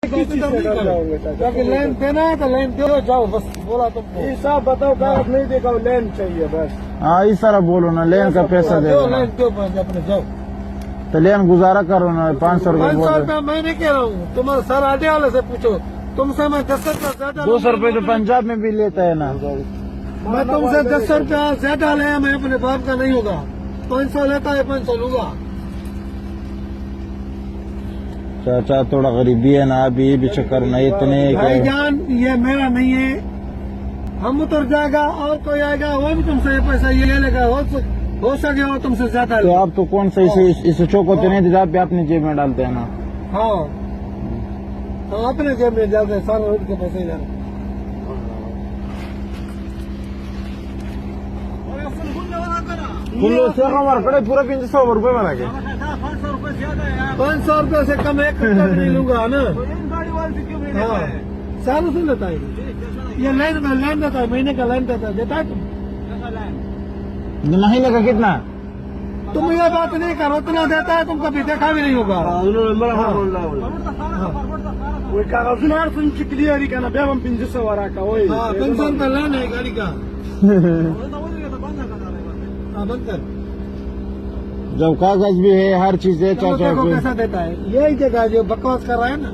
किस चीज़ से डर जाओगे? क्योंकि लेन देना है तो लेन दो, जाओ बस, बोला तुमको। ये सब बताओ, कागज नहीं देखा, लेन चाहिए बस। हाँ इस तरह बोलो ना, लेन का पैसा दे दो, दो ना। लेन दो अपने, जाओ। तो लेन गुजारा करो ना, 500 रुपये 500 बोल रुपया मैं नहीं कह रहा हूँ, तुम्हारे सर आटे वाले से पूछो, तुमसे मैं 10 रुपया ज्यादा 200 रुपये तो पंजाब में भी लेता है ना। मैं तुमसे 10 रुपया ज्यादा ले, मैं अपने बाप का नहीं होगा। 500 लेता है, 500 लूंगा। चाचा थोड़ा गरीबी है ना, अभी ये भी चक्कर ना इतने भाईजान ये मेरा नहीं है, हम उतर जाएगा और कोई आएगा वो भी तुमसे ये पैसा ये लेगा, हो सके वो तुमसे ज्यादा तो ले। आप तो कौन सा इस चौको तो नहीं देता, आप भी अपनी जेब में डालते हैं ना। हाँ हाँ, अपने जेब में जाते हैं, सारे रोड के पैसे जाते। कड़े पूरा 500 रुपये में लगे। 500 रुपये से कम एक रुपया भी नहीं लूंगा ना। हाँ सालों से लेता है ये, लाइन देता है, महीने का लाइन देता है तुम। महीने का कितना? तुम ये बात नहीं करो, उतना देता है, तुम कभी देखा भी नहीं होगा। वो कागज ना तुमची क्लियर का ना, बेबम 500 वाला का वही। हाँ 500 रुपया लाइन है गाड़ी का। हाँ बंद कर। जब कागज भी है, हर चीज है चाचा देखो कैसा देता है, यही जगह जो बकवास कर रहा है ना।